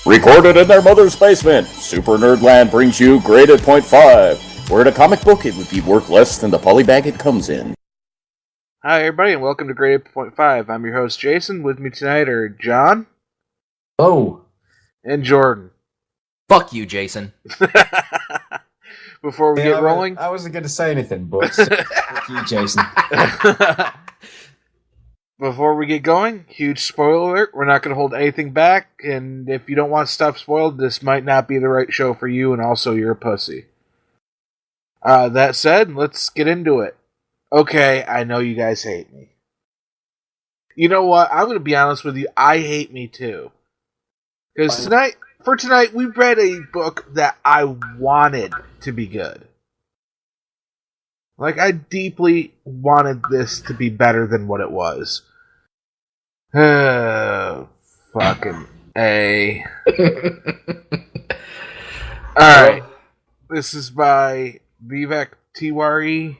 Recorded in their mother's basement, Super Nerdland brings you Graded Point 5, where in a comic book it would be worth less than the polybag it comes in. Hi everybody and welcome to Graded Point 5. I'm your host Jason. With me tonight are John. Oh. And Jordan. Fuck you, Jason. Before we get rolling... I wasn't going to say anything, but fuck you, Jason. Before we get going, huge spoiler alert. We're not going to hold anything back, and if you don't want stuff spoiled, this might not be the right show for you, and also you're a pussy. That said, let's get into it. Okay, I know you guys hate me. You know what? I'm going to be honest with you. I hate me too. Because tonight, we read a book that I wanted to be good. Like, I deeply wanted this to be better than what it was. Fucking A. Alright. This is by Vivek Tiwary,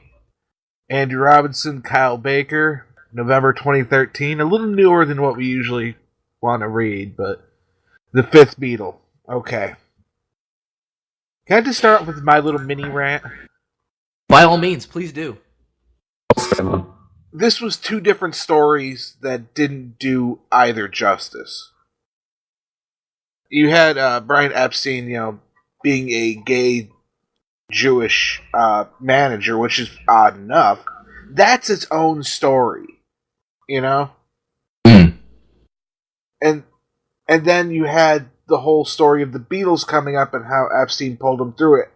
Andrew Robinson, Kyle Baker, November 2013. A little newer than what we usually want to read, but The Fifth Beatle. Okay. Can I just start with my little mini rant? By all means, please do. This was two different stories that didn't do either justice. You had Brian Epstein, being a gay Jewish manager, which is odd enough. That's its own story, And then you had the whole story of the Beatles coming up and how Epstein pulled them through it.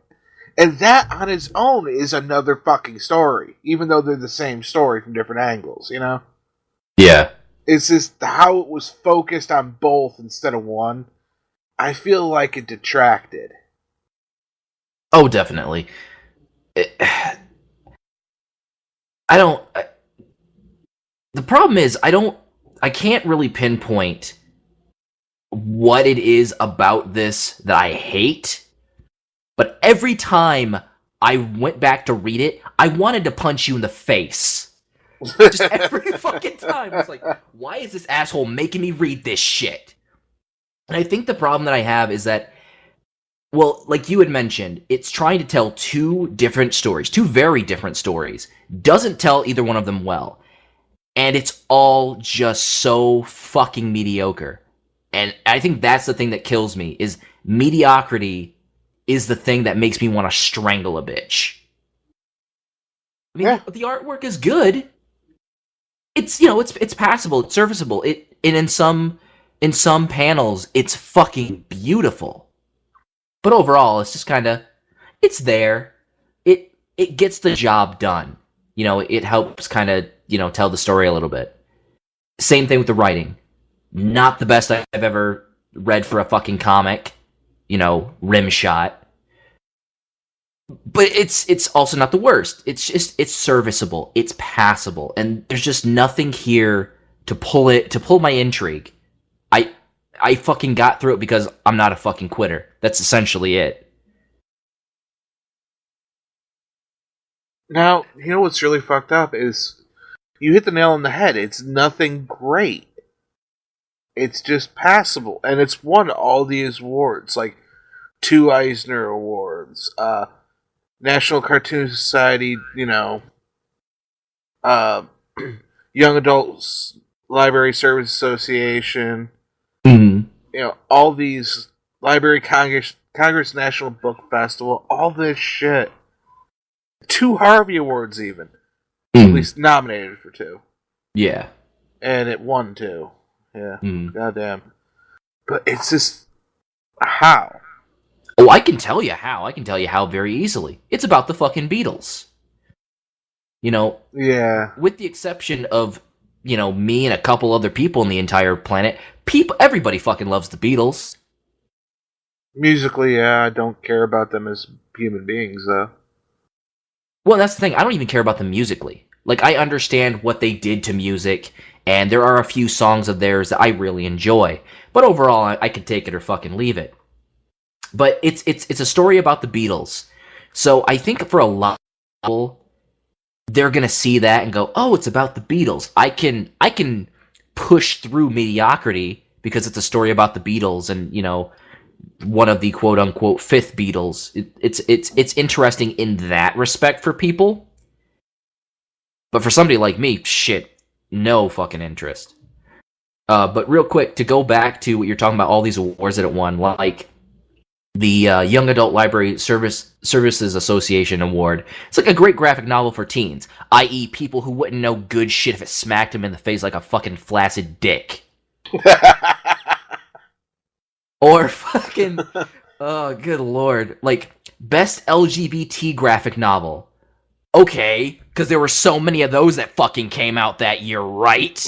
And that on its own is another fucking story, even though they're the same story from different angles, Yeah. It's just how it was focused on both instead of one. I feel like it detracted. Oh, definitely. The problem is, I can't really pinpoint what it is about this that I hate. But every time I went back to read it, I wanted to punch you in the face. Just every fucking time. It's like, why is this asshole making me read this shit? And I think the problem that I have is that, well, like you had mentioned, it's trying to tell two very different stories. Doesn't tell either one of them well. And it's all just so fucking mediocre. And I think that's the thing that kills me, is mediocrity is the thing that makes me want to strangle a bitch. I mean, the artwork is good. It's it's passable, it's serviceable. And in some panels, it's fucking beautiful. But overall, it's just kind of, it's there. It gets the job done. It helps kind of tell the story a little bit. Same thing with the writing. Not the best I've ever read for a fucking comic. Rim shot. But it's also not the worst. It's serviceable. It's passable. And there's just nothing here to pull my intrigue. I fucking got through it because I'm not a fucking quitter. That's essentially it. Now, what's really fucked up is you hit the nail on the head. It's nothing great. It's just passable. And it's won all these awards, like 2 Eisner Awards, National Cartoon Society, Young Adults Library Service Association, all these Library Congress National Book Festival, all this shit. 2 Harvey Awards even. At least nominated for 2. Yeah. And it won 2. Yeah. Goddamn. But it's just, how? Oh, I can tell you how. I can tell you how very easily. It's about the fucking Beatles. Yeah. With the exception of, me and a couple other people on the entire planet, everybody fucking loves the Beatles. Musically, yeah, I don't care about them as human beings, though. Well, that's the thing. I don't even care about them musically. Like, I understand what they did to music, and there are a few songs of theirs that I really enjoy. But overall, I could take it or fucking leave it. But it's a story about the Beatles. So I think for a lot of people, they're going to see that and go, oh, it's about the Beatles. I can push through mediocrity because it's a story about the Beatles and, one of the quote unquote fifth Beatles. It's interesting in that respect for people, but for somebody like me, shit, no fucking interest. But real quick, to go back to what you're talking about, all these awards that it won, like the Young Adult Library Services Association Award. It's like a great graphic novel for teens, i.e. people who wouldn't know good shit if it smacked them in the face like a fucking flaccid dick. Or fucking, oh, good lord, like, best LGBT graphic novel. Okay, because there were so many of those that fucking came out that year, right?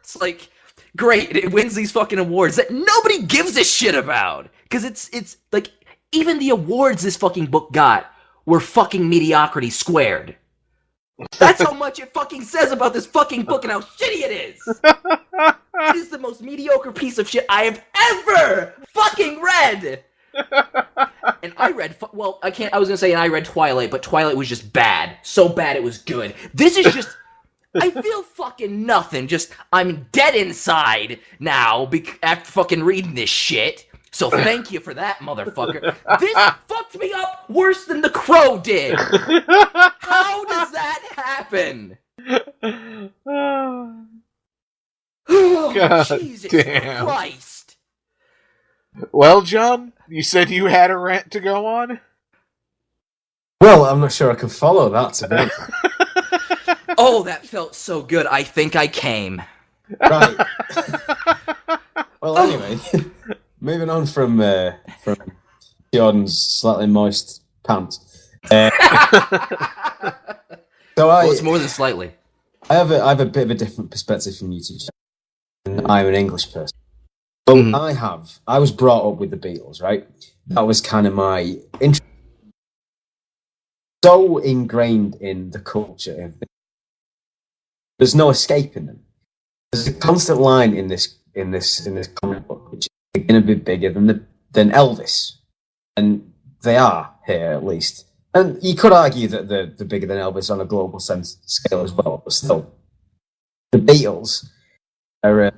It's like, great, it wins these fucking awards that nobody gives a shit about. Because it's like, even the awards this fucking book got were fucking mediocrity squared. That's how much it fucking says about this fucking book and how shitty it is. It is the most mediocre piece of shit I have ever fucking read. And I read, well, I was gonna say, and I read Twilight, but Twilight was just bad. So bad it was good. This is just, I feel fucking nothing. Just, I'm dead inside now after fucking reading this shit. So thank you for that, motherfucker. This fucked me up worse than The Crow did. How does that happen? Oh, God Jesus damn. Christ. Well, John, you said you had a rant to go on? Well, I'm not sure I can follow that, to be honest. Oh, that felt so good. I think I came. Right. Well, anyway, moving on from Jordan's slightly moist pants. So Well, it's more than slightly. I have a bit of a different perspective from you two. I'm an English person. So I was brought up with the Beatles, right? That was kind of my interest. So ingrained in the culture of the, there's no escaping them. There's a constant line in this comic book which is going to be bigger than Elvis, and they are here at least. And you could argue that they're bigger than Elvis on a global scale as well, but still, the Beatles are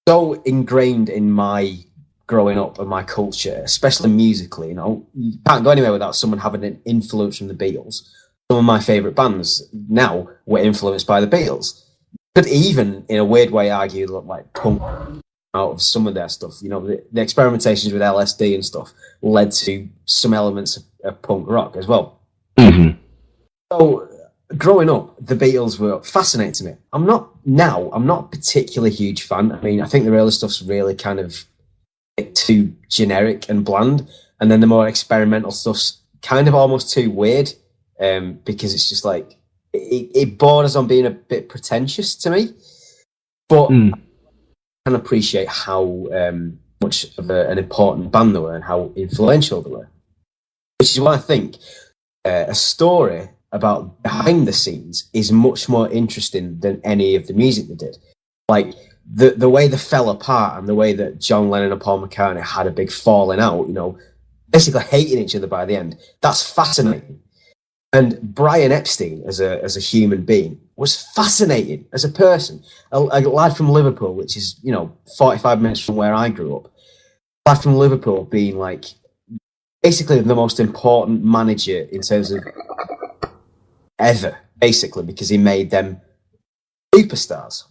so ingrained in my growing up and my culture, especially musically. You know, you can't go anywhere without someone having an influence from the Beatles. Some of my favourite bands now were influenced by the Beatles. Could even, in a weird way, argue like punk out of some of their stuff. You know, the experimentations with LSD and stuff led to some elements of punk rock as well. Mm-hmm. So, growing up, the Beatles were fascinating to me. I'm not a particularly huge fan. I mean, I think the early stuff's really kind of too generic and bland, and then the more experimental stuff's kind of almost too weird, because it's just like, it borders on being a bit pretentious to me. But I can appreciate how much of an important band they were and how influential they were. Which is why I think a story about behind the scenes is much more interesting than any of the music they did. Like the way they fell apart and the way that John Lennon and Paul McCartney had a big falling out, you know, basically hating each other by the end. That's fascinating. And Brian Epstein, as a human being, was fascinating as a person. A lad from Liverpool, which is, 45 minutes from where I grew up. A lad from Liverpool being like basically the most important manager in terms of ever, basically, because he made them superstars.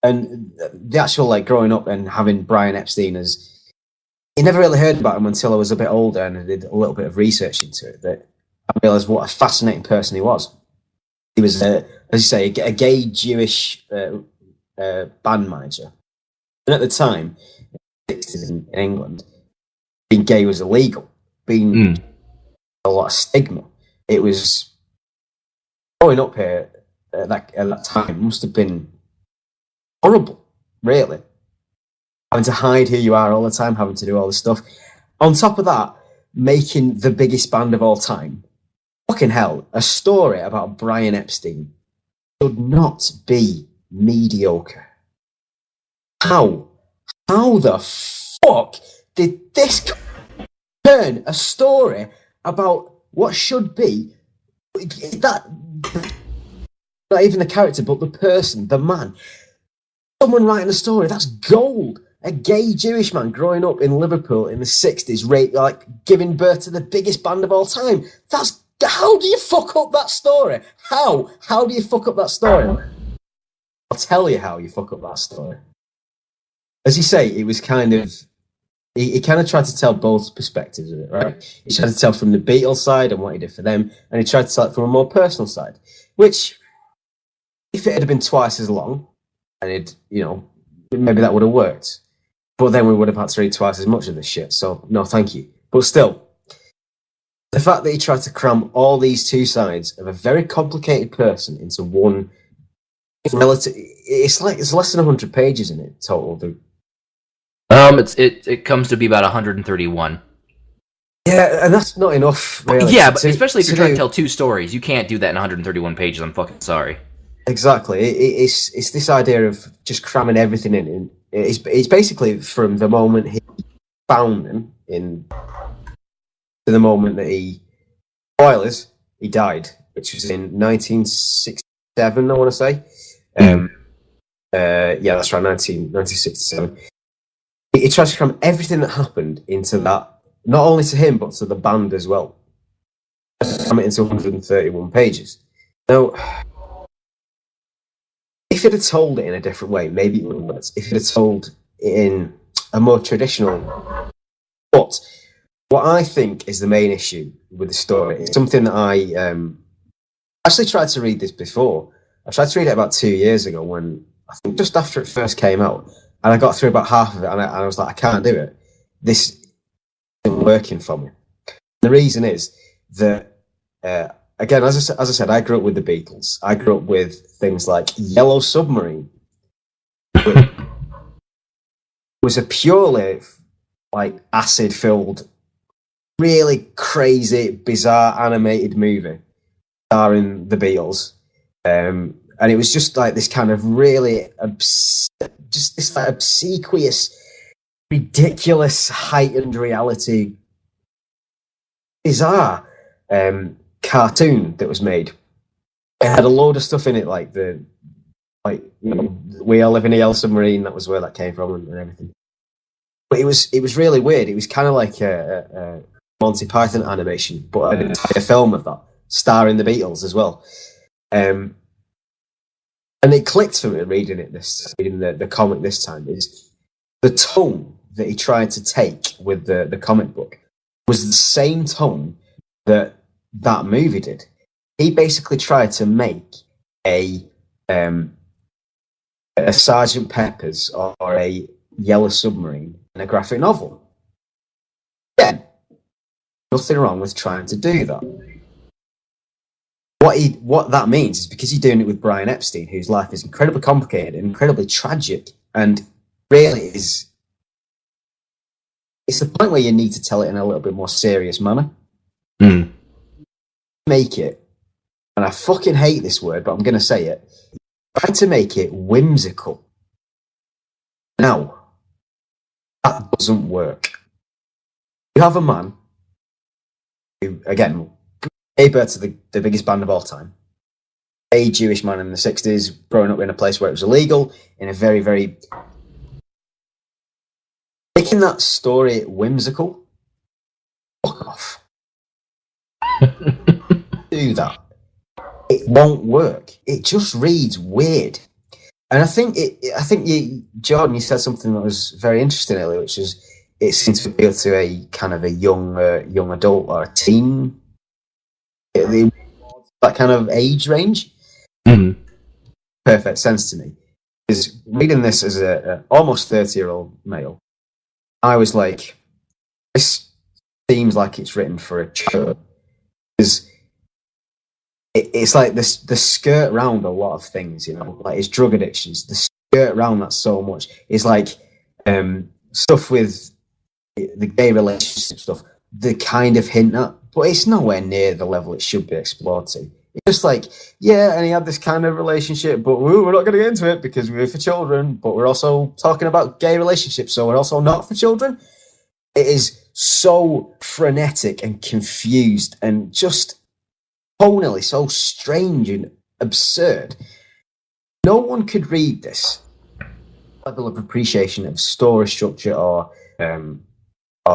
And the actual, growing up and having Brian Epstein as... You never really heard about him until I was a bit older and I did a little bit of research into it, that I realised what a fascinating person he was. He was, as you say, a gay Jewish band manager. And at the time, in England, being gay was illegal. Being a lot of stigma. It was... Growing up here at that time must have been horrible, really. Having to hide who you are all the time, having to do all this stuff. On top of that, making the biggest band of all time. Fucking hell, a story about Brian Epstein should not be mediocre. How the fuck did this turn a story about what should be that, not even the character, but the person, the man, someone writing a story, that's gold. a gay Jewish man growing up in Liverpool in the 60s, like giving birth to the biggest band of all time. How do you fuck up that story? How do you fuck up that story? I'll tell you how you fuck up that story. As you say, it was kind of... He kind of tried to tell both perspectives of it, right? He tried to tell from the Beatles side and what he did for them, and he tried to tell it from a more personal side, which, if it had been twice as long, and maybe that would have worked. But then we would have had to read twice as much of this shit, so no thank you. But still, the fact that he tried to cram all these two sides of a very complicated person into one relative... It's less than 100 pages in it total. It comes to be about 131. Yeah, and that's not enough, really. Yeah, but especially if you're trying to tell two stories, you can't do that in 131 pages. I'm fucking sorry. Exactly. It's this idea of just cramming everything in. It's basically from the moment he found them to the moment that spoilers, he died, which was in 1967, I want to say. Yeah, that's right, 1967. He tries to cram everything that happened into that, not only to him, but to the band as well. Cram it into 131 pages. Now, if he'd have told it in a different way, maybe it would have worked. If he'd have told it in a more traditional... But what I think is the main issue with the story is something that I actually tried to read this before. I tried to read it about 2 years ago when, I think just after it first came out, and I got through about half of it, and I was like, I can't do it. This isn't working for me. The reason is that, again, as I said, I grew up with the Beatles. I grew up with things like Yellow Submarine, which was a purely like acid-filled, really crazy, bizarre animated movie starring the Beatles. And it was just like this kind of really just this like obsequious, ridiculous, heightened reality, bizarre cartoon that was made. It had a load of stuff in it, we all live in a Yellow Submarine. That was where that came from, and everything. But it was really weird. It was kind of like a Monty Python animation, but an entire film of that, starring the Beatles as well. And it clicked for me reading the comic this time, is the tone that he tried to take with the comic book was the same tone that movie did. He basically tried to make a Sergeant Pepper's or a Yellow Submarine in a graphic novel. Yeah, nothing wrong with trying to do that. What that means is because you're doing it with Brian Epstein, whose life is incredibly complicated and incredibly tragic, and really it's the point where you need to tell it in a little bit more serious manner. Make it, and I fucking hate this word, but I'm going to say it, try to make it whimsical. Now, that doesn't work. You have a man who, again, gave birth to the biggest band of all time. A Jewish man in the 60s, growing up in a place where it was illegal, in a very, very... Making that story whimsical? Fuck off. Do that. It won't work. It just reads weird. And I think Jordan, you said something that was very interesting earlier, which is it seems to appeal to a kind of a young adult or a teen, that kind of age range. Perfect sense to me. Is reading this as a almost 30-year-old male, I was like, this seems like it's written for a child. Because it's like the skirt round a lot of things, like his drug addictions, the skirt round that so much. It's like stuff with the gay relationship stuff, the kind of hint at, but it's nowhere near the level it should be explored to. It's just like, yeah, and he had this kind of relationship, but we're not going to get into it because we're for children, but we're also talking about gay relationships, so we're also not for children. It is so frenetic and confused and just tonally so strange and absurd. No one could read this level of appreciation of story structure or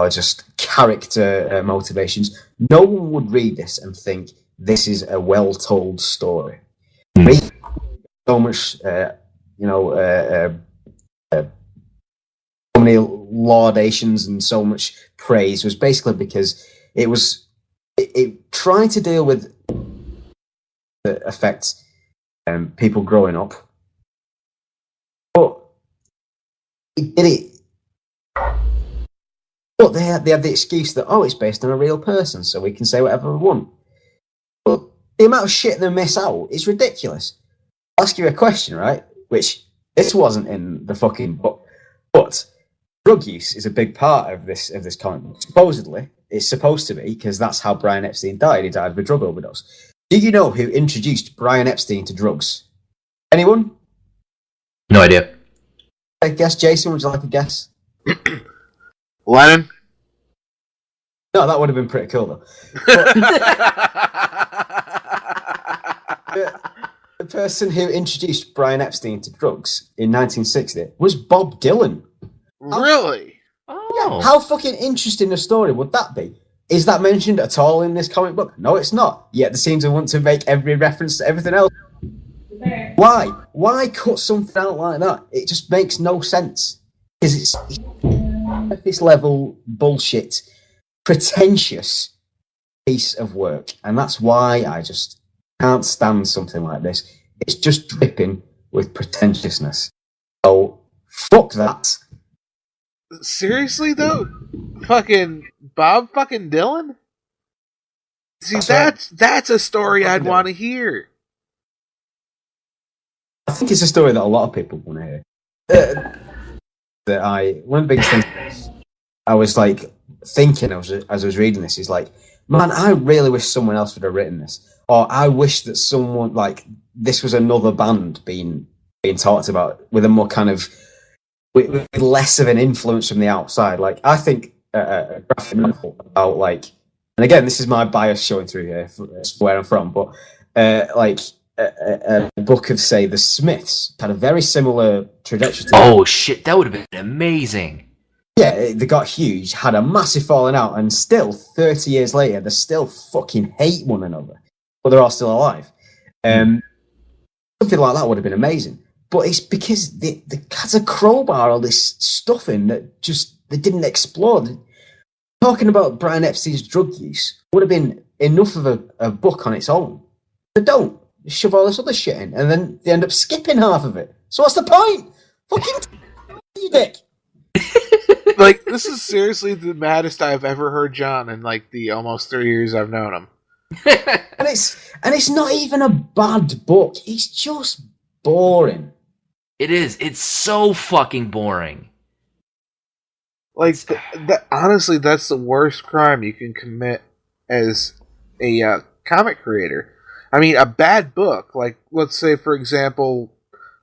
just character motivations, no one would read this and think this is a well-told story. So much, so many laudations and so much praise was basically because it tried to deal with the effects people growing up, but it did it. But they had the excuse that it's based on a real person, so we can say whatever we want. But the amount of shit they miss out is ridiculous. I'll ask you a question, right? Which this wasn't in the fucking book, but drug use is a big part of this comic book. Supposedly, it's supposed to be because that's how Brian Epstein died. He died of a drug overdose. Do you know who introduced Brian Epstein to drugs? Anyone? No idea. I guess, Jason, would you like a guess? Lennon? No, that would have been pretty cool, though. The person who introduced Brian Epstein to drugs in 1960 was Bob Dylan. Really? Yeah, how fucking interesting a story would that be? Is that mentioned at all in this comic book? No, it's not. Yet they seem to want to make every reference to everything else. Why? Why cut something out like that? It just makes no sense. Because it's this level bullshit, pretentious piece of work. And that's why I just can't stand something like this. It's just dripping with pretentiousness. So, fuck that. Seriously, though? Fucking Bob fucking Dylan? See, that's a story I'd want to hear. I think it's a story that a lot of people want to hear. One of the biggest things I was like thinking as I was reading this is like, man, I really wish someone else would have written this, or I wish that someone like this was another band being talked about with a more kind of with less of an influence from the outside. Like I think a graphic novel about like, and again, this is my bias showing through here, where I'm from, but like. A book of, say, the Smiths had a very similar trajectory to Oh, shit, that would have been amazing. Yeah, they got huge, had a massive falling out, and still, 30 years later, they still fucking hate one another. But they're all still alive. Something like that would have been amazing. But it's because they had a crowbar all this stuff in that just they didn't explore. Talking about Brian Epstein's drug use would have been enough of a book on its own. They don't. Shove all this other shit in, and then they end up skipping half of it. So what's the point? Fucking you dick. Like, this is seriously the maddest I've ever heard John in like the almost 3 years I've known him. and it's not even a bad book. It's just boring. It is. It's so fucking boring. Like, honestly, that's the worst crime you can commit as a comic creator. I mean, a bad book, like, let's say, for example,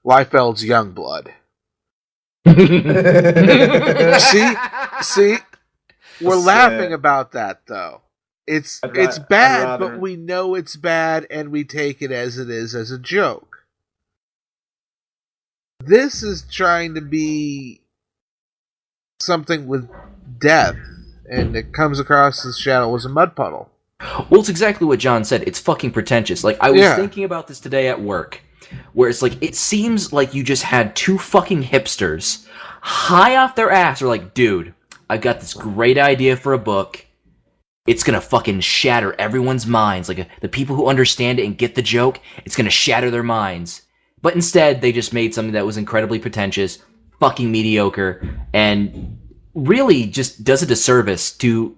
Liefeld's Youngblood. See? We're laughing about that, though. It's bad, but we know it's bad, and we take it as it is as a joke. This is trying to be something with depth, and it comes across as Shadow was a mud puddle. Well, it's exactly what John said. It's fucking pretentious. Like, I was thinking about this today at work, where it's like, it seems like you just had two fucking hipsters high off their ass are like, dude, I've got this great idea for a book. It's gonna fucking shatter everyone's minds. Like, the people who understand it and get the joke, it's gonna shatter their minds. But instead, they just made something that was incredibly pretentious, fucking mediocre, and really just does a disservice to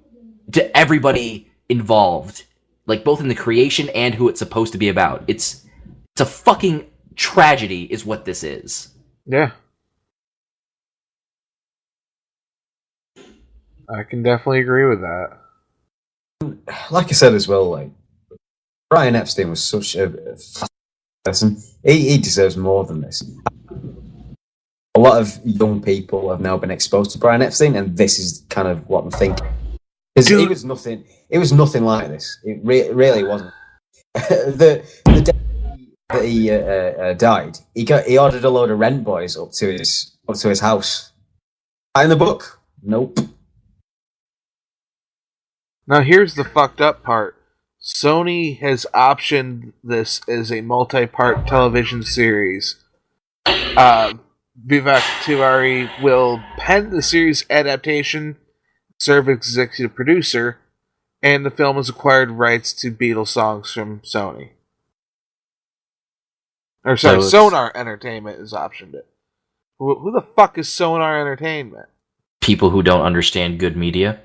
everybody involved, like both in the creation and who it's supposed to be about. It's a fucking tragedy is what this is. Yeah. I can definitely agree with that. Like I said as well, like Brian Epstein was such a person. He deserves more than this. A lot of young people have now been exposed to Brian Epstein, and this is kind of what I'm thinking. Because it was nothing. It was nothing like this. It really wasn't. The day that he died, he ordered a load of rent boys up to his up to his house. In the book, nope. Now here's the fucked up part. Sony has optioned this as a multi-part television series. Vivek Tiwary will pen the series adaptation, serve executive producer, and the film has acquired rights to Beatles songs from Sony. Or sorry, Sonar Entertainment has optioned it. Who the fuck is Sonar Entertainment? People who don't understand good media.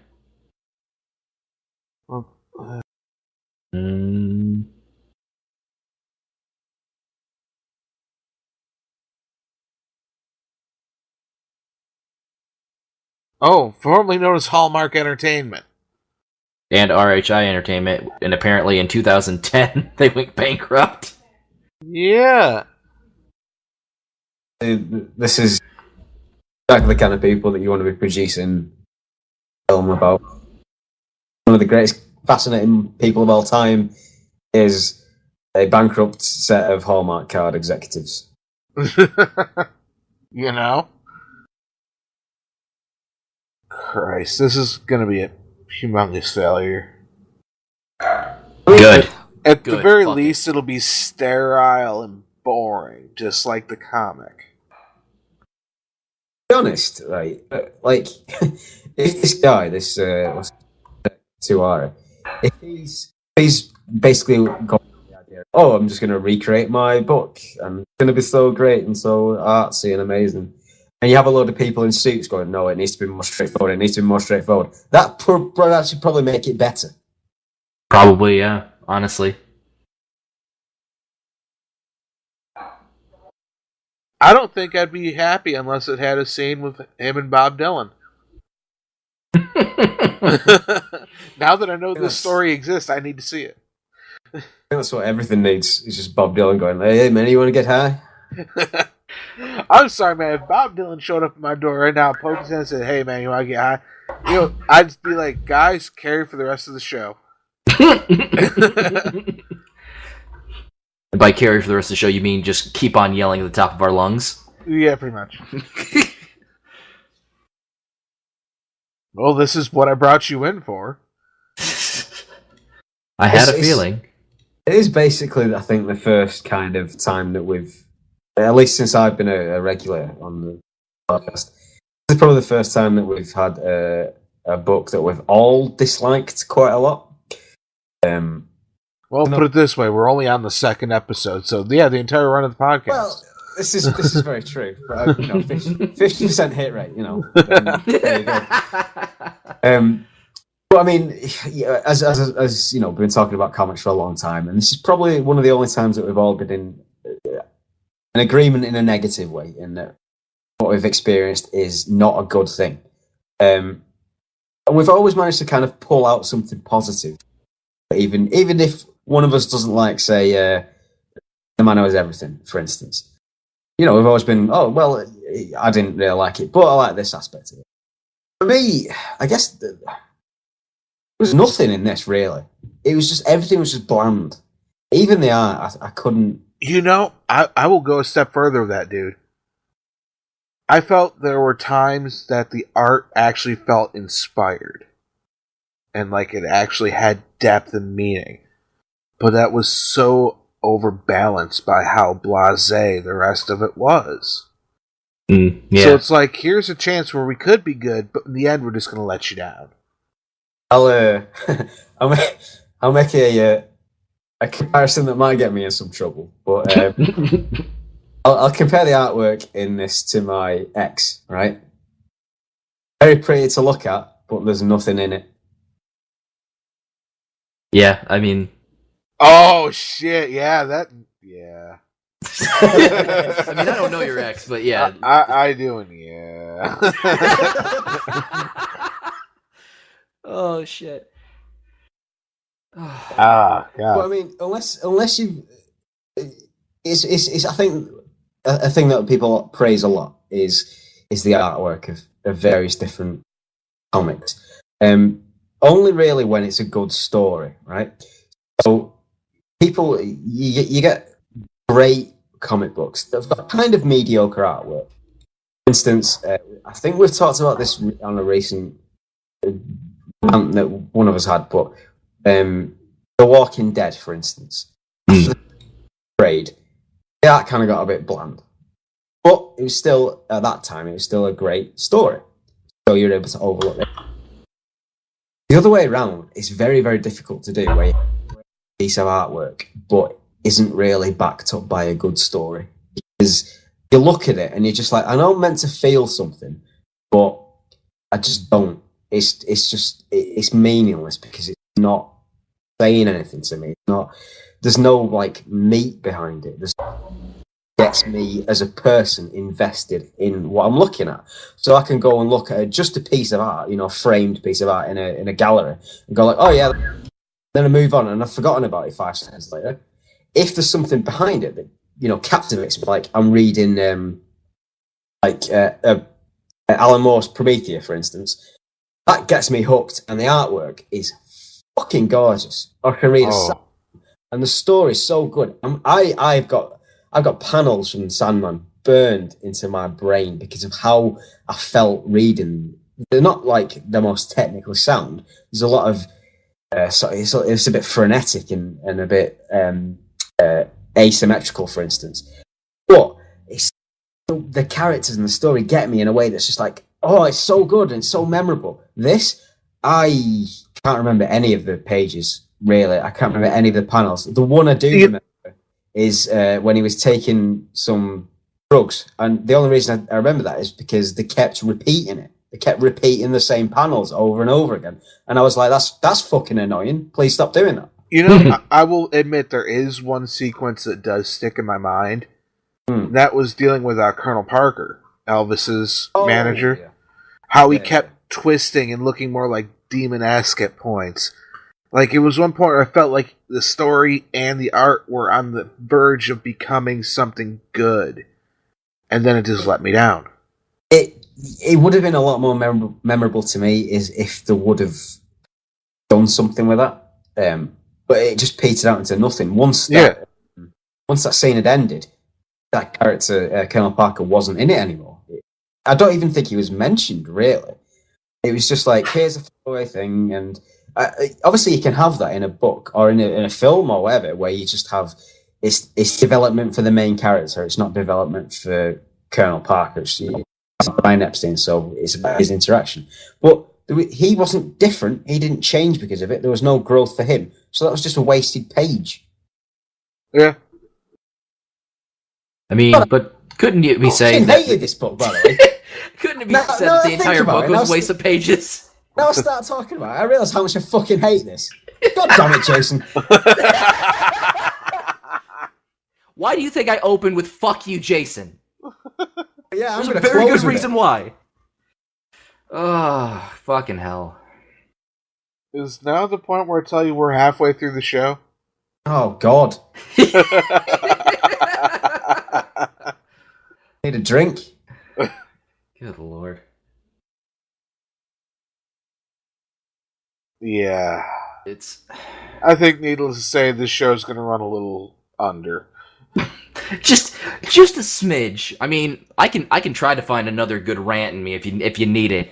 Well, Oh, formerly known as Hallmark Entertainment. And RHI Entertainment, and apparently in 2010 they went bankrupt. Yeah. This is exactly the kind of people that you want to be producing a film about. One of the greatest fascinating people of all time is a bankrupt set of Hallmark card executives. You know? Christ, this is going to be a humongous failure. Good. At Good. the very Fuck least, it'll be sterile and boring, just like the comic. To be honest, right? Like, if this guy, Tiwary, if he's basically got the idea, oh, I'm just going to recreate my book, and it's going to be so great and so artsy and amazing. And you have a load of people in suits going, no, it needs to be more straightforward. It needs to be more straightforward. That should probably make it better. Probably, yeah. Honestly. I don't think I'd be happy unless it had a scene with him and Bob Dylan. Now that I know this story exists, I need to see it. I think that's what everything needs. Is just Bob Dylan going, hey, man, you want to get high? I'm sorry, man. If Bob Dylan showed up at my door right now, poked his hand and said, hey, man, you want to get high? You know, I'd just be like, guys, carry for the rest of the show. By carry for the rest of the show, you mean just keep on yelling at the top of our lungs? Yeah, pretty much. Well, this is what I brought you in for. I had a feeling. It is basically, I think, the first kind of time that we've, at least since I've been a regular on the podcast, this is probably the first time that we've had a book that we've all disliked quite a lot. Well, put it this way, we're only on the second episode, so yeah, the entire run of the podcast. Well, this is very true. But, 50% hit rate, there you go. But I mean, as you know, we've been talking about comics for a long time, and this is probably one of the only times that we've all been in an agreement in a negative way, in that what we've experienced is not a good thing. And we've always managed to kind of pull out something positive, even if one of us doesn't like, say, The Man Who Has Everything, for instance. You know, we've always been, oh, well, I didn't really like it, but I like this aspect of it. For me, I guess there was nothing in this, really. It was just, everything was just bland. Even the art, I couldn't... You know, I will go a step further with that, dude. I felt there were times that the art actually felt inspired. And like it actually had depth and meaning. But that was so overbalanced by how blasé the rest of it was. Yeah. So it's like, here's a chance where we could be good, but in the end we're just going to let you down. I'll make a comparison that might get me in some trouble, but I'll compare the artwork in this to my ex, right? Very pretty to look at, but there's nothing in it. Yeah, I mean... Oh, shit, yeah. Yeah. I mean, I don't know your ex, but yeah. I do, and yeah. Oh, shit. God. But I mean, unless you... It's I think a thing that people praise a lot is the artwork of various different comics. Only really when it's a good story, right? So people, you get great comic books that have got kind of mediocre artwork, For instance, I think we've talked about this on a recent rant that one of us had, but The Walking Dead, for instance, after the trade, that kind of got a bit bland. But it was still, at that time, it was still a great story. So you're able to overlook it. The other way around is very, very difficult to do, where you have a piece of artwork, but isn't really backed up by a good story. Because you look at it and you're just like, I know I'm meant to feel something, but I just don't. It's meaningless because it's not saying anything to me. There's no like meat behind it. Gets me as a person invested in what I'm looking at. So I can go and look at just a piece of art, a framed piece of art in a gallery, and go like, oh yeah, then I move on and I've forgotten about it 5 seconds later. If there's something behind it that captivates me, like I'm reading Alan Moore's Prometheus, for instance, that gets me hooked, and the artwork is fucking gorgeous. I can read and the story is so good. I've got panels from Sandman burned into my brain because of how I felt reading. They're not like the most technically sound. There's a lot of it's a bit frenetic and a bit asymmetrical, for instance. But it's the characters and the story get me in a way that's just like, oh, it's so good and so memorable. This, I can't remember any of the pages, really. I can't remember any of the panels. The one I do remember is when he was taking some drugs. And the only reason I remember that is because they kept repeating it. They kept repeating the same panels over and over again. And I was like, that's fucking annoying. Please stop doing that. I will admit there is one sequence that does stick in my mind. That was dealing with Colonel Parker, Elvis's manager. Yeah. How he kept twisting and looking more like demon-esque at points. Like, it was one point where I felt like the story and the art were on the verge of becoming something good. And then it just let me down. It would have been a lot more memorable to me is if they would have done something with that. But it just petered out into nothing. Once that scene had ended, that character, Colonel Parker, wasn't in it anymore. I don't even think he was mentioned, really. It was just like, here's a throwaway thing, and obviously you can have that in a book or in a film or whatever, where you just have it's development for the main character. It's not development for Colonel Parker. It's Brian Epstein, so it's about his interaction. But he wasn't different. He didn't change because of it. There was no growth for him. So that was just a wasted page. Yeah. I mean, but couldn't you be saying that... I hated this book, by the way. Couldn't it be said that the entire book was a waste of pages? Now I start talking about it, I realise how much I fucking hate this. God damn it, Jason. Why do you think I opened with "fuck you, Jason"? Yeah, there's a very good reason why. Oh, fucking hell. Is now the point where I tell you we're halfway through the show? Oh, God. Need a drink? Good Lord. Yeah. I think, needless to say, this show's going to run a little under. just a smidge. I mean, I can try to find another good rant in me if you need it.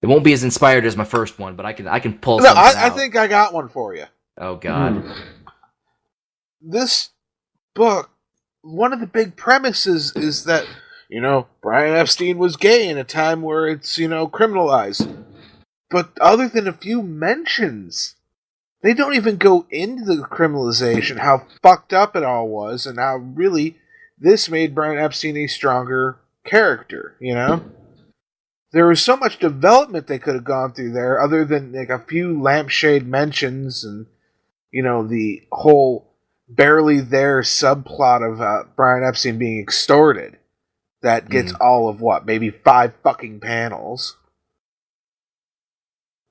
It won't be as inspired as my first one, but I can pull something out. I think I got one for you. Oh God. This book, one of the big premises is that, Brian Epstein was gay in a time where it's, criminalized. But other than a few mentions, they don't even go into the criminalization, how fucked up it all was, and how really this made Brian Epstein a stronger character, There was so much development they could have gone through there, other than like a few lampshade mentions and, the whole barely there subplot of Brian Epstein being extorted. That gets all of maybe 5 fucking panels.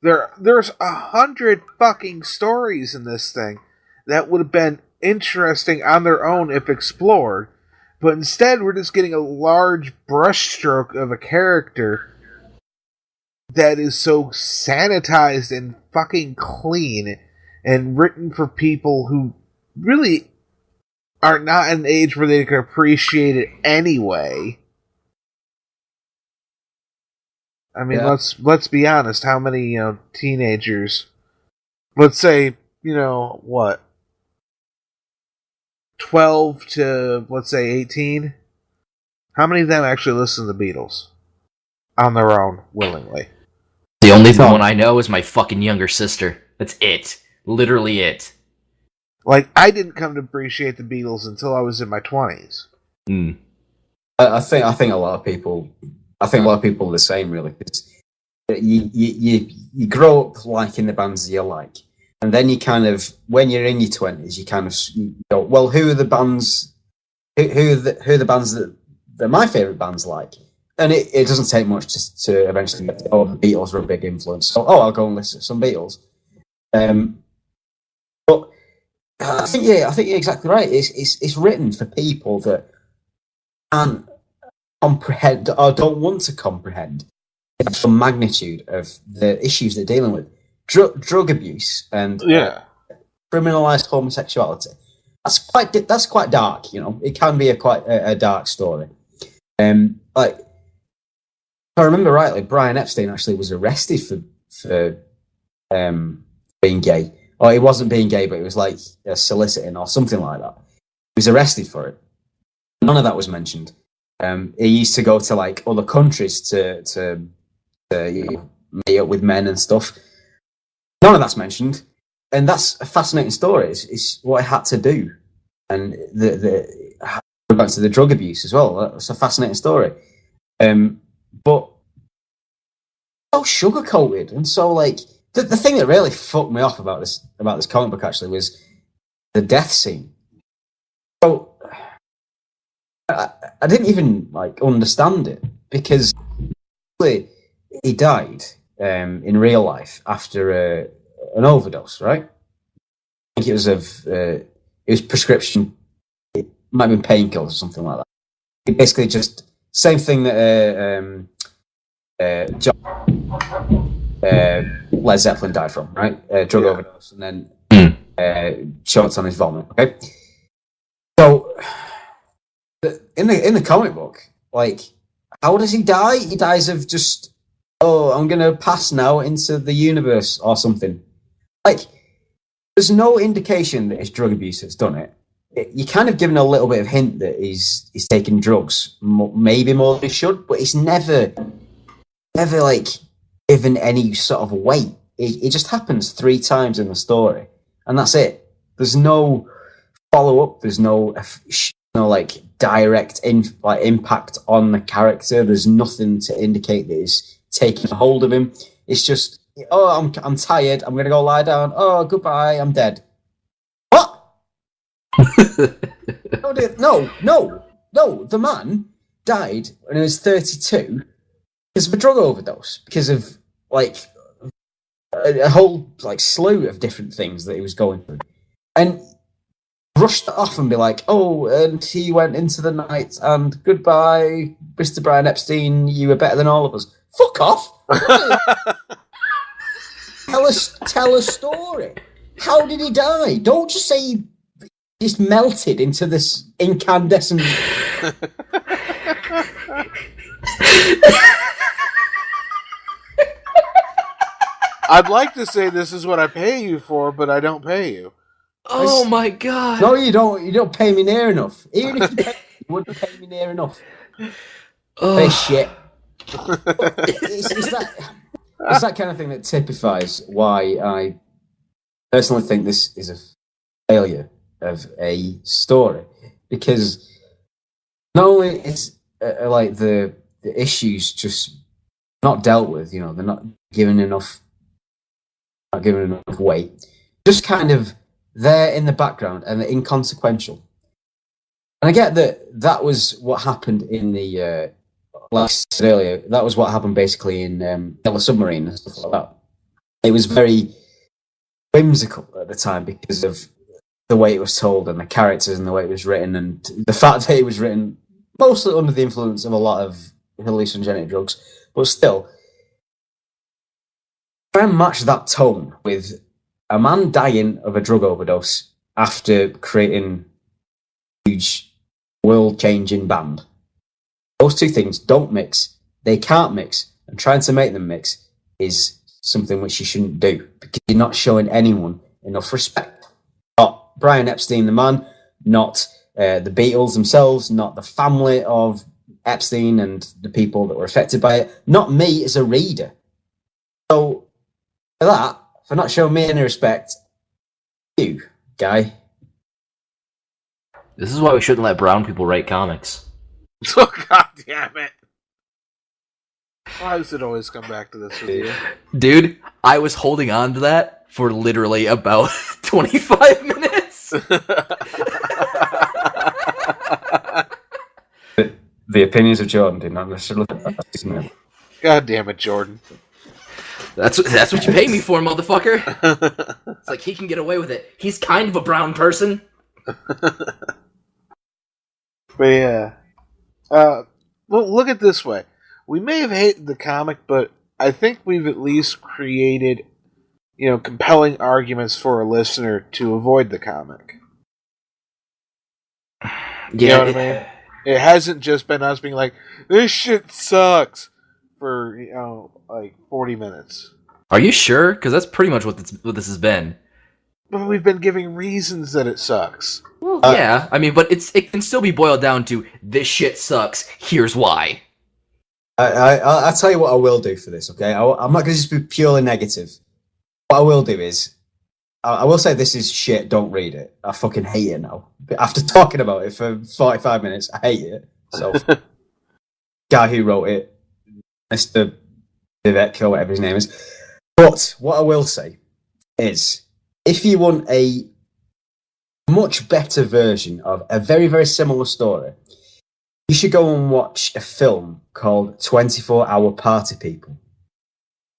There's 100 fucking stories in this thing that would have been interesting on their own if explored, but instead we're just getting a large brushstroke of a character that is so sanitized and fucking clean and written for people who really are not at an age where they can appreciate it anyway. I mean, let's be honest. How many teenagers? Let's say what 12 to let's say 18. How many of them actually listen to the Beatles on their own willingly? The only one I know is my fucking younger sister. That's it. Literally it. Like, I didn't come to appreciate the Beatles until I was in my 20s. Mm. I think a lot of people. I think a lot of people are the same, really. You grow up liking the bands you like, and then you kind of, when you're in your 20s, you kind of go, well, who are the bands? Who are the bands that my favourite bands like? And it doesn't take much to eventually get, the Beatles were a big influence. So, I'll go and listen to some Beatles. But I think you're exactly right. It's written for people that can't comprehend or don't want to comprehend the magnitude of the issues they're dealing with. Drug abuse and criminalized homosexuality. That's quite dark. It can be quite a dark story. Like, if I remember rightly, Brian Epstein actually was arrested for being gay. Or he wasn't being gay, but it was like soliciting or something like that. He was arrested for it. None of that was mentioned. He used to go to like other countries to meet up with men and stuff. None of that's mentioned, and that's a fascinating story. It's what he had to do, and back to the drug abuse as well. That's a fascinating story. But so sugar coated, and so like the thing that really fucked me off about this comic book actually was the death scene. So I didn't even like understand it, because he died in real life after an overdose, right? I think it was prescription. It might have been painkillers or something like that. It basically just same thing that Led Zeppelin died from, right? Drug overdose, and then shots on his vomit. Okay, so in the comic book, like, how does he die? He dies of just, I'm gonna pass now into the universe or something. Like, there's no indication that it's drug abuse that's done it. You're kind of given a little bit of hint that he's taking drugs, maybe more than he should, but it's never like given any sort of weight. It just happens 3 times in the story, and that's it. There's no follow up. There's no like direct impact on the character. There's nothing to indicate that he's taking hold of him. It's just, I'm tired. I'm gonna go lie down. Oh, goodbye. I'm dead. What? No. The man died when he was 32 because of a drug overdose. Because of like a whole like slew of different things that he was going through, and rushed it off and be like, and he went into the night and goodbye, Mr. Brian Epstein. You were better than all of us. Fuck off. Tell a story. How did he die? Don't just say he just melted into this incandescent. I'd like to say this is what I pay you for, but I don't pay you. Oh my god! No, you don't. You don't pay me near enough. Even if you wouldn't pay me near enough. This shit. It's that kind of thing that typifies why I personally think this is a failure of a story, because not only is like the issues just not dealt with, they're not given enough weight, just kind of there in the background and they're inconsequential. And I get that was what happened in the like I said earlier, that was what happened basically in Yellow Submarine and stuff like that. It was very whimsical at the time because of the way it was told and the characters and the way it was written, and the fact that it was written mostly under the influence of a lot of hallucinogenic drugs. But still, try and match that tone with a man dying of a drug overdose after creating a huge world-changing band. Those two things don't mix. They can't mix. And trying to make them mix is something which you shouldn't do because you're not showing anyone enough respect. Not Brian Epstein, the man, not the Beatles themselves, not the family of Epstein and the people that were affected by it, not me as a reader. So, for that, for not showing me any respect, you, guy. This is why we shouldn't let brown people write comics. Oh, God damn it. Why does it always come back to this with you? Dude, I was holding on to that for literally about 25 minutes. The opinions of Jordan did not necessarily. God damn it, Jordan. That's what you pay me for, motherfucker. It's like he can get away with it. He's kind of a brown person. But yeah. Well, look at it this way. We may have hated the comic, but I think we've at least created, compelling arguments for a listener to avoid the comic. You know what I mean? It hasn't just been us being like, this shit sucks for, 40 minutes. Are you sure? Because that's pretty much what this has been. But we've been giving reasons that it sucks. Well, yeah. I mean, but it can still be boiled down to, this shit sucks, here's why. I'll tell you what I will do for this, okay? I'm not going to just be purely negative. What I will do is, I will say this is shit, don't read it. I fucking hate it now. After talking about it for 45 minutes, I hate it. So, guy who wrote it, Mr. Vivek, or whatever his name is. But what I will say is, if you want a much better version of a very, very similar story, you should go and watch a film called 24-Hour Party People.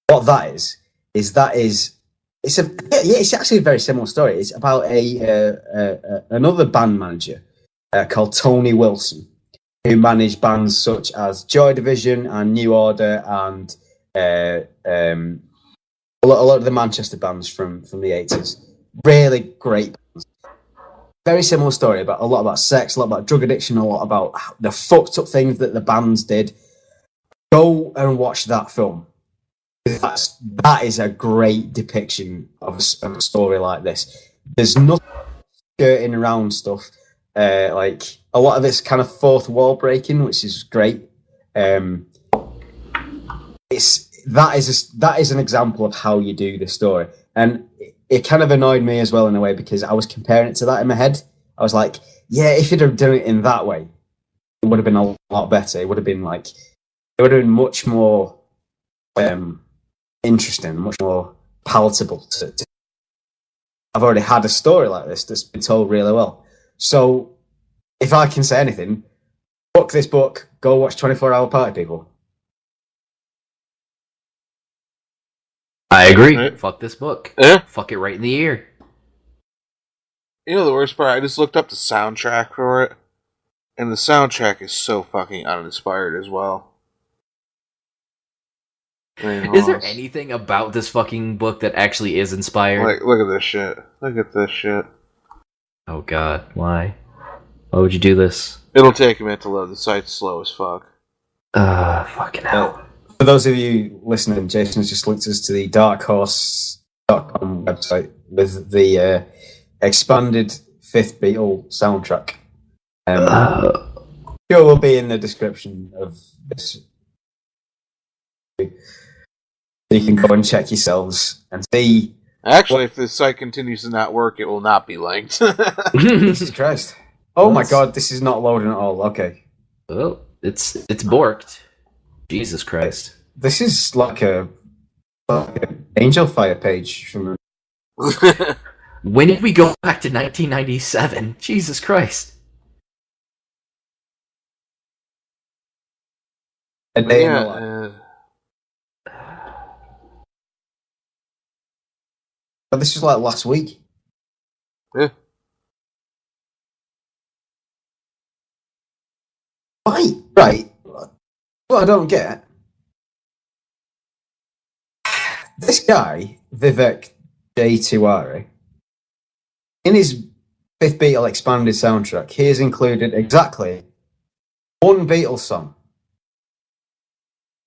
What that is it's actually a very similar story. It's about another band manager called Tony Wilson, who managed bands such as Joy Division and New Order and a lot of the Manchester bands from the 80s. Really great bands. Very similar story, about a lot about sex, a lot about drug addiction, a lot about the fucked up things that the bands did. Go and watch that film. That is a great depiction of a story like this. There's nothing skirting around stuff. Like a lot of it's kind of fourth wall breaking, which is great. That is an example of how you do the story, and it kind of annoyed me as well in a way because I was comparing it to that in my head. I was like, yeah, if you'd have done it in that way, it would have been a lot better. It would have been much more interesting, much more palatable to. I've already had a story like this that's been told really well. So, if I can say anything, fuck this book, go watch 24-Hour Party People. I agree. Right. Fuck this book. Yeah. Fuck it right in the ear. You know the worst part? I just looked up the soundtrack for it, and the soundtrack is so fucking uninspired as well. Is there anything about this fucking book that actually is inspired? Like, look at this shit. Look at this shit. Oh god, why? Why would you do this? It'll take a minute to load. The site's slow as fuck. Fucking hell. For those of you listening, Jason has just linked us to the darkhorse.com website with the expanded Fifth Beatle soundtrack. Sure will be in the description of this. So you can go and check yourselves and see. Actually, if this site continues to not work, it will not be linked. Jesus Christ. Oh my god, this is not loading at all. Okay. Well, it's borked. Jesus Christ. This is like an Angel Fire page from. When did we go back to 1997? Jesus Christ. A day in the life. But this was like last week. Yeah. Right. What I don't get. This guy, Vivek Tiwary, in his Fifth Beatle expanded soundtrack, he has included exactly one Beatles song.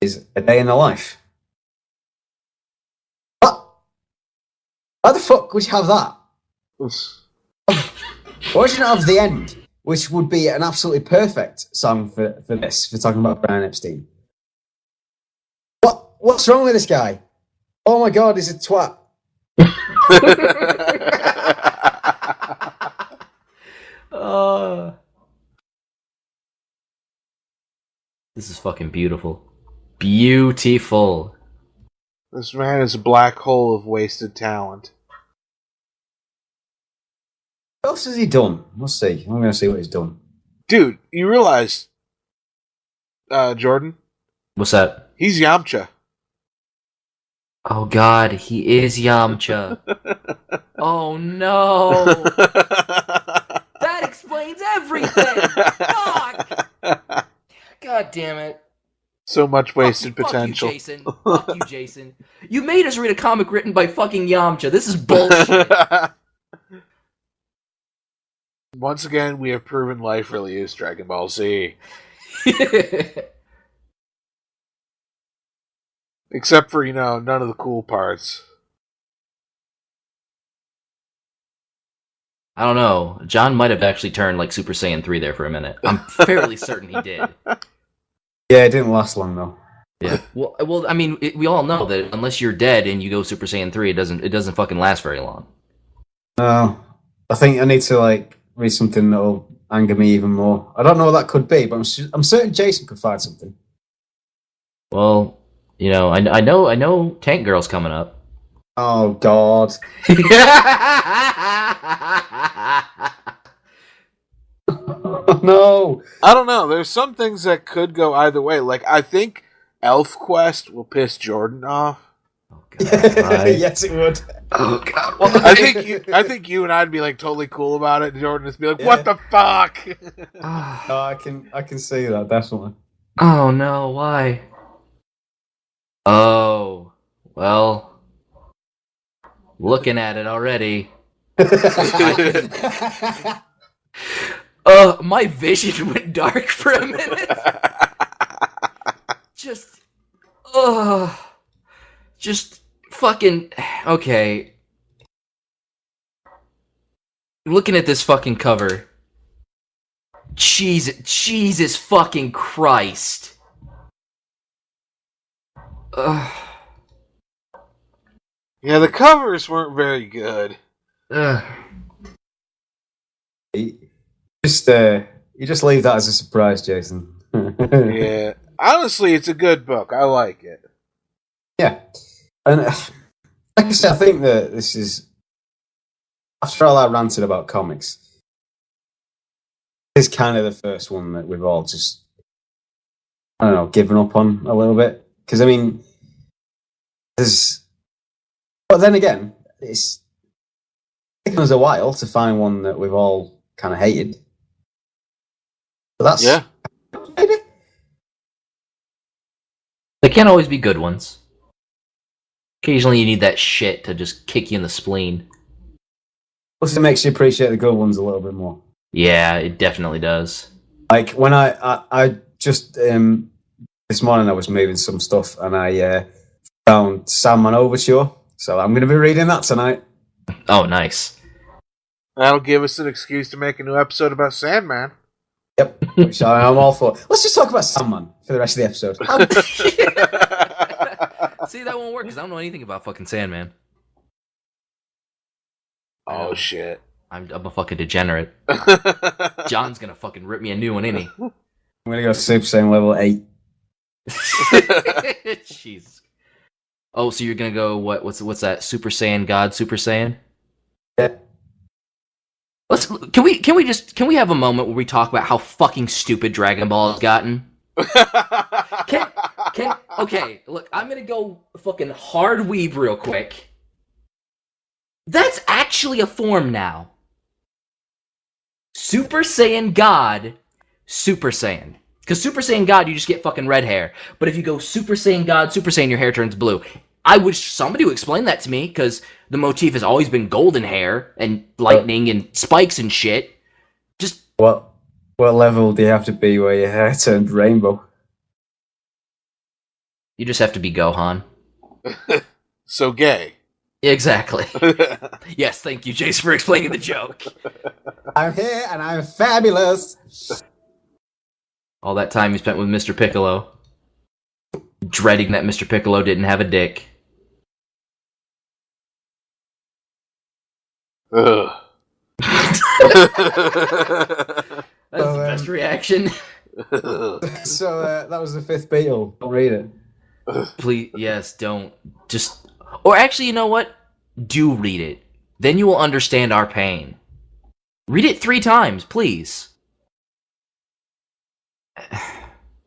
is A Day in the Life. What? Why the fuck would you have that? Why would you not have the end, which would be an absolutely perfect song for this, for talking about Brian Epstein? What's wrong with this guy? Oh my god, he's a twat. This is fucking beautiful. Beautiful. This man is a black hole of wasted talent. What else has he done? Let's see. I'm going to see what he's done. Dude, you realize, Jordan? What's that? He's Yamcha. Oh god, he is Yamcha. Oh no. That explains everything. God damn it. So much wasted potential. Fuck you, Jason. Fuck you, Jason. You made us read a comic written by fucking Yamcha. This is bullshit. Once again, we have proven life really is Dragon Ball Z. Except for, none of the cool parts. I don't know. John might have actually turned like Super Saiyan 3 there for a minute. I'm fairly certain he did. Yeah, it didn't last long though. Yeah. Well, I mean, we all know that unless you're dead and you go Super Saiyan 3, it doesn't fucking last very long. No, I think I need to read something that'll anger me even more. I don't know what that could be, but I'm certain Jason could find something. Well, I know Tank Girl's coming up. Oh God. No. I don't know. There's some things that could go either way. Like, I think Elf Quest will piss Jordan off. Oh God. Yes, it would. Oh God. Well, I think you and I'd be totally cool about it. And Jordan would be like, "What the fuck?" No, I can see that definitely. Oh no, why? Oh, well, looking at it already. My vision went dark for a minute. Just fucking, okay. Looking at this fucking cover. Jesus fucking Christ. Yeah, the covers weren't very good. You just leave that as a surprise, Jason. Yeah. Honestly, it's a good book. I like it. Yeah. And like I said, I think that this is, after all I ranted about comics, this is kind of the first one that we've all just, I don't know, given up on a little bit. Because, I mean, but then again, it's taken us a while to find one that we've all kind of hated. But that's... Yeah. Maybe. They can't always be good ones. Occasionally you need that shit to just kick you in the spleen. Plus it makes you appreciate the good ones a little bit more. Yeah, it definitely does. Like, when I just... this morning I was moving some stuff and I found Sandman Overture. So I'm going to be reading that tonight. Oh, nice. That'll give us an excuse to make a new episode about Sandman. Yep, which I'm all for. Let's just talk about Sandman for the rest of the episode. See, that won't work because I don't know anything about fucking Sandman. Oh, shit. I'm a fucking degenerate. John's gonna fucking rip me a new one, ain't he? I'm going to go Super Saiyan level 8. Jesus. Oh, so you're gonna go what's that? Super Saiyan God, Super Saiyan? Yeah. Can we have a moment where we talk about how fucking stupid Dragon Ball has gotten? Okay, look, I'm gonna go fucking hard weeb real quick. That's actually a form now. Super Saiyan God, Super Saiyan. Because Super Saiyan God, you just get fucking red hair. But if you go Super Saiyan God, Super Saiyan, your hair turns blue. I wish somebody would explain that to me, because the motif has always been golden hair, and lightning, and spikes and shit. Just... What level do you have to be where your hair turned rainbow? You just have to be Gohan. So gay. Exactly. Yes, thank you, Jace, for explaining the joke. I'm here and I'm fabulous. All that time you spent with Mr. Piccolo, dreading that Mr. Piccolo didn't have a dick. Ugh. That's the best reaction. So that was the Fifth Beatle. Don't read it. Please, yes, don't. Just... Or actually, you know what? Do read it. Then you will understand our pain. Read it 3 times, please.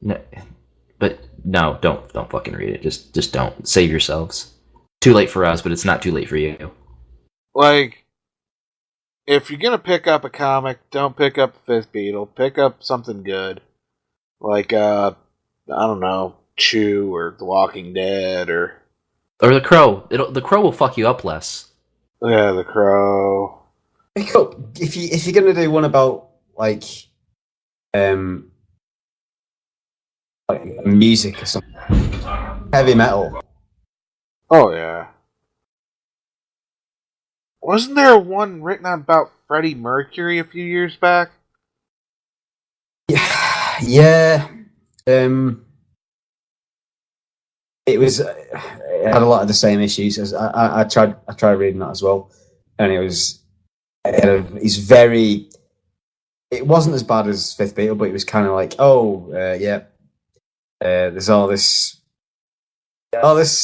No, but no, don't fucking read it. Just don't. Save yourselves. Too late for us, but it's not too late for you. Like, if you're gonna pick up a comic, don't pick up Fifth Beatle. Pick up something good, like I don't know, Chew or The Walking Dead or The Crow. The Crow will fuck you up less. Yeah, The Crow. Pick up if you're gonna do one about like music or something, heavy metal. Oh yeah. Wasn't there one written about Freddie Mercury a few years back? Yeah. It was. It had a lot of the same issues as I tried reading that as well, and it was. It's very. It wasn't as bad as Fifth Beatle, but it was kind of like, yeah. There's all this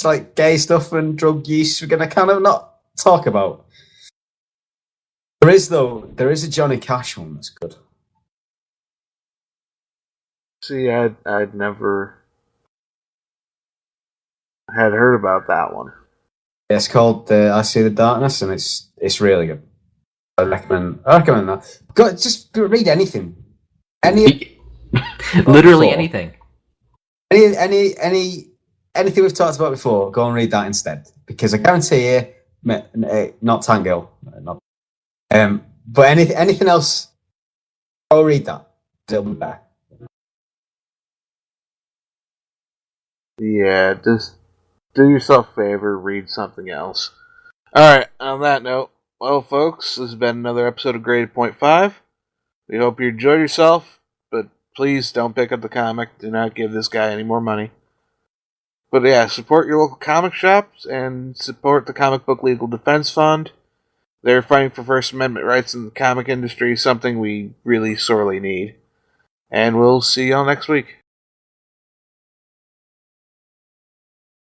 like gay stuff and drug use we're gonna kind of not talk about. There is a Johnny Cash one that's good. See, I'd never had heard about that one. It's called I See the Darkness, and it's really good. I recommend that. Just read anything. Literally anything. Anything we've talked about before, go and read that instead. Because I guarantee you, not Tango, but anything else, go read that. It'll be better. Yeah, just do yourself a favor, read something else. Alright, on that note, well, folks, this has been another episode of Graded Point 5. We hope you enjoyed yourself, but please don't pick up the comic. Do not give this guy any more money. But yeah, support your local comic shops and support the Comic Book Legal Defense Fund. They're fighting for First Amendment rights in the comic industry, something we really sorely need. And we'll see y'all next week.